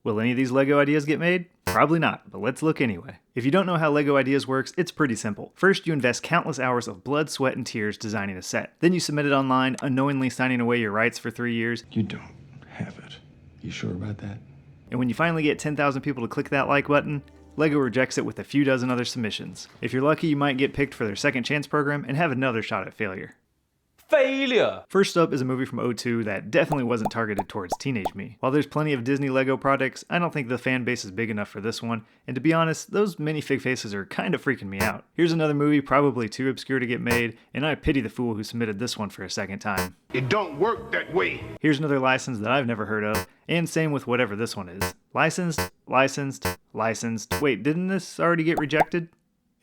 Will any of these LEGO ideas get made? Probably not, but let's look anyway. If you don't know how LEGO Ideas works, it's pretty simple. First, you invest countless hours of blood, sweat, and tears designing a set. Then you submit it online, unknowingly signing away your rights for 3 years. You don't have it. You sure about that? And when you finally get 10,000 people to click that like button, LEGO rejects it with a few dozen other submissions. If you're lucky, you might get picked for their second chance program and have another shot at failure. Failure! First up is a movie from '02 that definitely wasn't targeted towards teenage me. While there's plenty of Disney LEGO products, I don't think the fan base is big enough for this one, and to be honest, those minifig faces are kind of freaking me out. Here's another movie probably too obscure to get made, and I pity the fool who submitted this one for a second time. It don't work that way. Here's another license that I've never heard of, and same with whatever this one is. Licensed, licensed, licensed. Wait, didn't this already get rejected?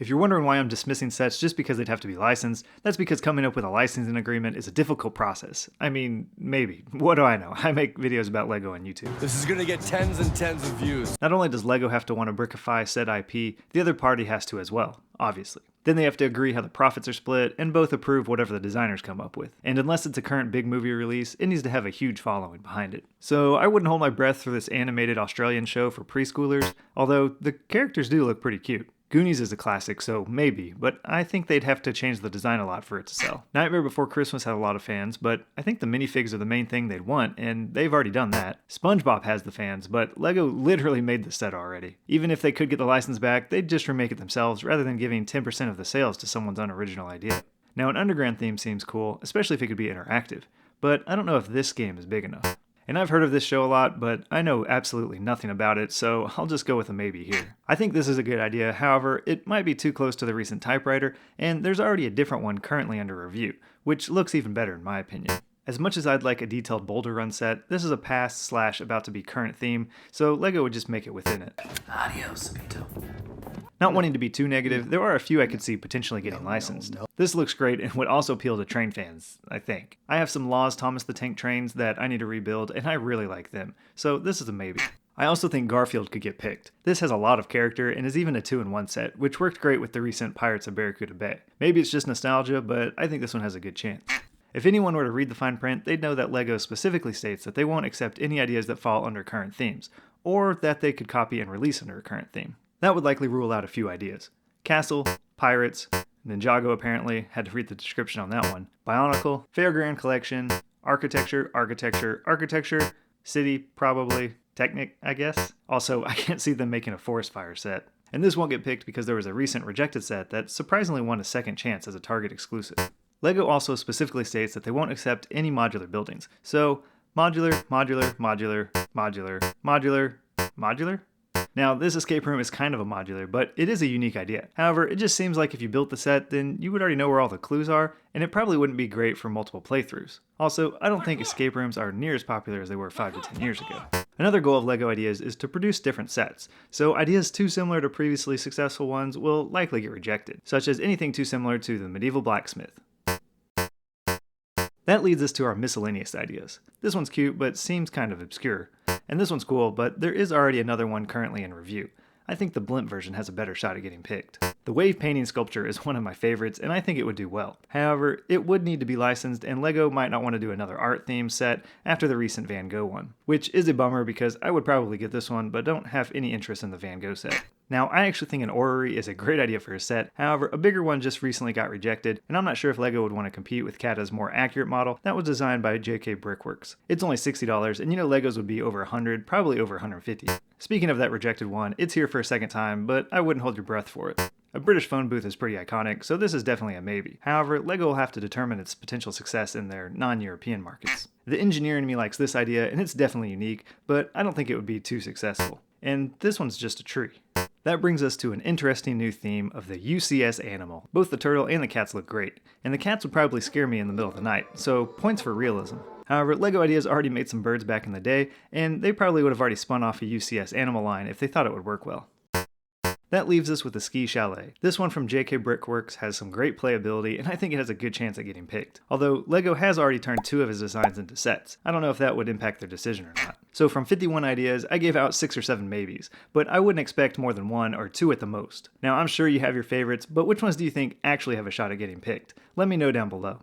If you're wondering why I'm dismissing sets just because they'd have to be licensed, that's because coming up with a licensing agreement is a difficult process. I mean, maybe. What do I know? I make videos about LEGO on YouTube. This is gonna get tens and tens of views. Not only does LEGO have to want to brickify said IP, the other party has to as well, obviously. Then they have to agree how the profits are split, and both approve whatever the designers come up with. And unless it's a current big movie release, it needs to have a huge following behind it. So I wouldn't hold my breath for this animated Australian show for preschoolers, although the characters do look pretty cute. Goonies is a classic, so maybe, but I think they'd have to change the design a lot for it to sell. Nightmare Before Christmas had a lot of fans, but I think the minifigs are the main thing they'd want, and they've already done that. SpongeBob has the fans, but LEGO literally made the set already. Even if they could get the license back, they'd just remake it themselves rather than giving 10% of the sales to someone's unoriginal idea. Now an underground theme seems cool, especially if it could be interactive, but I don't know if this game is big enough. And I've heard of this show a lot, but I know absolutely nothing about it, so I'll just go with a maybe here. I think this is a good idea, however, it might be too close to the recent typewriter, and there's already a different one currently under review, which looks even better in my opinion. As much as I'd like a detailed Boulder Run set, this is a past / about to be current theme, so LEGO would just make it within it. Adios, Vito. Not wanting to be too negative, there are a few I could see potentially getting licensed. This looks great and would also appeal to train fans, I think. I have some Laws Thomas the Tank trains that I need to rebuild, and I really like them, so this is a maybe. I also think Garfield could get picked. This has a lot of character and is even a 2-in-1 set, which worked great with the recent Pirates of Barracuda Bay. Maybe it's just nostalgia, but I think this one has a good chance. If anyone were to read the fine print, they'd know that LEGO specifically states that they won't accept any ideas that fall under current themes, or that they could copy and release under a current theme. That would likely rule out a few ideas. Castle, Pirates, Ninjago apparently, had to read the description on that one. Bionicle, Fairground Collection, Architecture, Architecture, Architecture, City, probably, Technic, I guess. Also, I can't see them making a forest fire set. And this won't get picked because there was a recent rejected set that surprisingly won a second chance as a Target exclusive. LEGO also specifically states that they won't accept any modular buildings. So, modular, modular, modular, modular, modular, modular? Now, this escape room is kind of a modular, but it is a unique idea. However, it just seems like if you built the set, then you would already know where all the clues are, and it probably wouldn't be great for multiple playthroughs. Also, I don't think escape rooms are near as popular as they were 5 to 10 years ago. Another goal of LEGO Ideas is to produce different sets, so ideas too similar to previously successful ones will likely get rejected, such as anything too similar to the medieval blacksmith. That leads us to our miscellaneous ideas. This one's cute, but seems kind of obscure. And this one's cool, but there is already another one currently in review. I think the blimp version has a better shot at getting picked. The wave painting sculpture is one of my favorites, and I think it would do well. However, it would need to be licensed, and LEGO might not want to do another art theme set after the recent Van Gogh one. Which is a bummer because I would probably get this one, but don't have any interest in the Van Gogh set. Now, I actually think an orrery is a great idea for a set, however, a bigger one just recently got rejected, and I'm not sure if LEGO would want to compete with Kata's more accurate model that was designed by JK Brickworks. It's only $60, and you know LEGO's would be over $100, probably over $150. Speaking of that rejected one, it's here for a second time, but I wouldn't hold your breath for it. A British phone booth is pretty iconic, so this is definitely a maybe. However, LEGO will have to determine its potential success in their non-European markets. The engineer in me likes this idea, and it's definitely unique, but I don't think it would be too successful. And this one's just a tree. That brings us to an interesting new theme of the UCS animal. Both the turtle and the cats look great, and the cats would probably scare me in the middle of the night, so points for realism. However, LEGO Ideas already made some birds back in the day, and they probably would have already spun off a UCS animal line if they thought it would work well. That leaves us with the Ski Chalet. This one from JK Brickworks has some great playability, and I think it has a good chance at getting picked. Although, LEGO has already turned 2 of his designs into sets. I don't know if that would impact their decision or not. So from 51 ideas, I gave out 6 or 7 maybes, but I wouldn't expect more than 1 or 2 at the most. Now, I'm sure you have your favorites, but which ones do you think actually have a shot at getting picked? Let me know down below.